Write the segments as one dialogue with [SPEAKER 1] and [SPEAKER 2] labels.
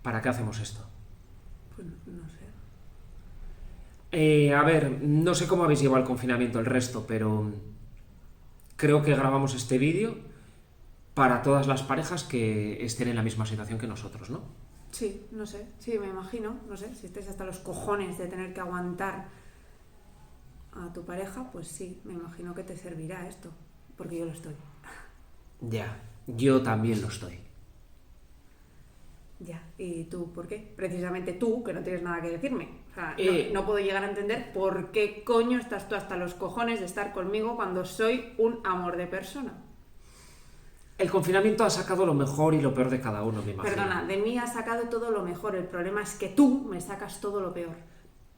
[SPEAKER 1] ¿Para qué hacemos esto?
[SPEAKER 2] Pues no sé.
[SPEAKER 1] A ver, no sé cómo habéis llevado el confinamiento el resto, pero creo que grabamos este vídeo para todas las parejas que estén en la misma situación que nosotros, ¿no?
[SPEAKER 2] Sí, no sé. Sí, me imagino. No sé, si estáis hasta los cojones de tener que aguantar a tu pareja, pues sí, me imagino que te servirá esto. Porque yo lo estoy.
[SPEAKER 1] Ya, yo también lo estoy.
[SPEAKER 2] Ya, ¿y tú por qué? Precisamente tú, que no tienes nada que decirme. O sea, no puedo llegar a entender por qué coño estás tú hasta los cojones de estar conmigo cuando soy un amor de persona.
[SPEAKER 1] El confinamiento ha sacado lo mejor y lo peor de cada uno, me imagino.
[SPEAKER 2] Perdona, de mí has sacado todo lo mejor. El problema es que tú me sacas todo lo peor.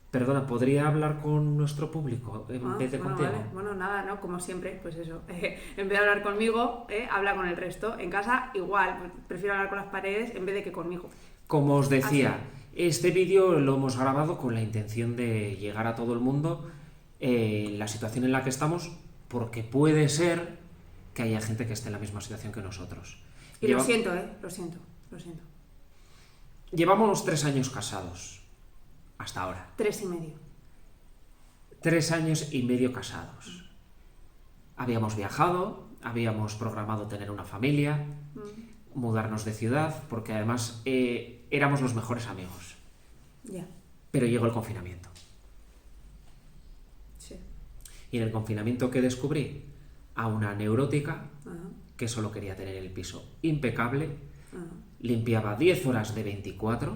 [SPEAKER 1] Perdona, ¿podría hablar con nuestro público en vez de
[SPEAKER 2] Bueno,
[SPEAKER 1] contigo?
[SPEAKER 2] vale. Bueno, nada, ¿no? Como siempre, pues eso. En vez de hablar conmigo, habla con el resto. En casa, igual. Prefiero hablar con las paredes en vez de que conmigo.
[SPEAKER 1] Como os decía, este vídeo lo hemos grabado con la intención de llegar a todo el mundo en la situación en la que estamos, porque puede ser que haya gente que esté en la misma situación que nosotros.
[SPEAKER 2] Y lo siento, lo siento.
[SPEAKER 1] Llevamos 3 años casados, hasta ahora.
[SPEAKER 2] 3 y medio.
[SPEAKER 1] 3 años y medio casados. Habíamos viajado, habíamos programado tener una familia, mudarnos de ciudad, porque además éramos los mejores amigos.
[SPEAKER 2] Ya.
[SPEAKER 1] Pero llegó el confinamiento.
[SPEAKER 2] Sí.
[SPEAKER 1] Y en el confinamiento, ¿qué descubrí? A una neurótica que solo quería tener el piso impecable, limpiaba 10 horas de 24,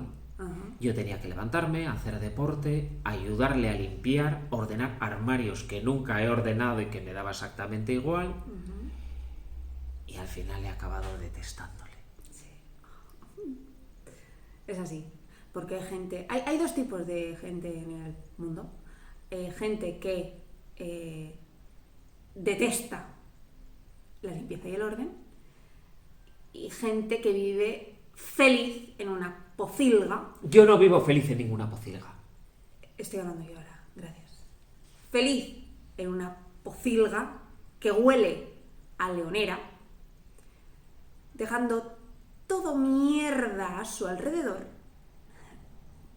[SPEAKER 1] yo tenía que levantarme, hacer deporte, ayudarle a limpiar, ordenar armarios que nunca he ordenado y que me daba exactamente igual, y al final he acabado detestándole.
[SPEAKER 2] Sí. Es así, porque hay gente... Hay dos tipos de gente en el mundo. Gente que detesta la limpieza y el orden, y gente que vive feliz en una pocilga.
[SPEAKER 1] Yo no vivo feliz en ninguna pocilga.
[SPEAKER 2] Estoy hablando yo ahora, gracias. Feliz en una pocilga que huele a leonera, dejando todo mierda a su alrededor.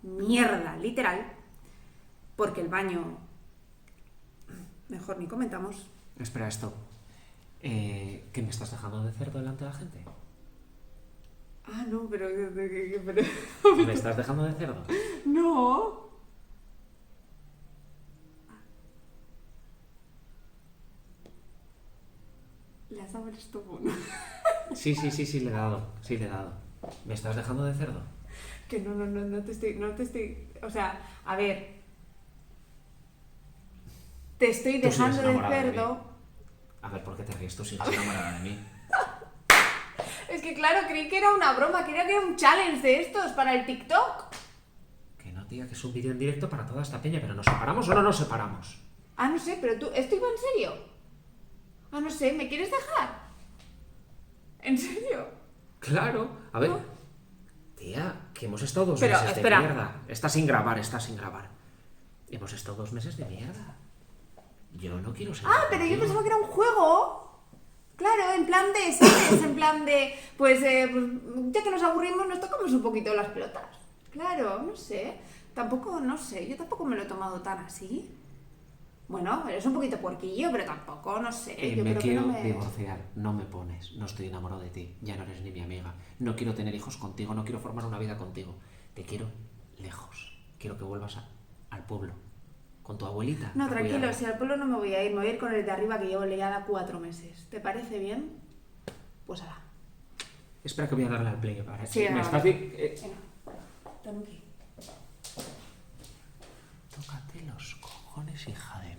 [SPEAKER 2] Mierda, literal. Porque el baño... Mejor ni comentamos.
[SPEAKER 1] Espera, esto. ¿Qué me estás dejando de cerdo delante de la gente?
[SPEAKER 2] Ah, no, pero...
[SPEAKER 1] ¿Me estás dejando de cerdo?
[SPEAKER 2] No. Le has dado el estopo, ¿no?
[SPEAKER 1] Sí, le he dado. Sí, le he dado. ¿Me estás dejando de cerdo?
[SPEAKER 2] Que no te estoy... O sea, a ver... Te estoy
[SPEAKER 1] Tú
[SPEAKER 2] dejando
[SPEAKER 1] sigues
[SPEAKER 2] de
[SPEAKER 1] enamorada de
[SPEAKER 2] cerdo...
[SPEAKER 1] mí. A ver, ¿por qué te ríes? Tú sigues enamorada de mí.
[SPEAKER 2] Es que claro, creí que era una broma, creía que era un challenge de estos para el TikTok.
[SPEAKER 1] Que no, tía, que es un vídeo en directo para toda esta peña, pero ¿nos separamos o no nos separamos?
[SPEAKER 2] Ah, no sé, pero tú... ¿Esto iba en serio? Ah, no sé, ¿me quieres dejar? ¿En serio?
[SPEAKER 1] Claro, a ver.
[SPEAKER 2] No.
[SPEAKER 1] Tía, que hemos estado 2
[SPEAKER 2] Pero,
[SPEAKER 1] meses
[SPEAKER 2] espera.
[SPEAKER 1] de mierda. Está sin grabar. Hemos estado 2 meses de mierda. Yo no quiero ser.
[SPEAKER 2] Ah, pero yo pensaba que era un juego. Claro, en plan de, ¿sabes? En plan de, pues ya que nos aburrimos, nos tocamos un poquito las pelotas. Claro, no sé. Tampoco, no sé, yo tampoco me lo he tomado tan así. Bueno, eres un poquito puerquillo, pero tampoco, no sé. Yo
[SPEAKER 1] me
[SPEAKER 2] creo
[SPEAKER 1] quiero
[SPEAKER 2] que no me...
[SPEAKER 1] divorciar. No me pones. No estoy enamorado de ti. Ya no eres ni mi amiga. No quiero tener hijos contigo. No quiero formar una vida contigo. Te quiero lejos. Quiero que vuelvas al pueblo. Con tu abuelita.
[SPEAKER 2] No,
[SPEAKER 1] a
[SPEAKER 2] tranquilo,
[SPEAKER 1] cuidarla.
[SPEAKER 2] si al pueblo no me voy a ir, me voy a ir con el de arriba que llevo liada 4 meses. ¿Te parece bien? Pues ala.
[SPEAKER 1] Espera que voy a darle al play para
[SPEAKER 2] Sí,
[SPEAKER 1] me
[SPEAKER 2] venga,
[SPEAKER 1] estás
[SPEAKER 2] vale. Tranqui.
[SPEAKER 1] Tócate los cojones, hija de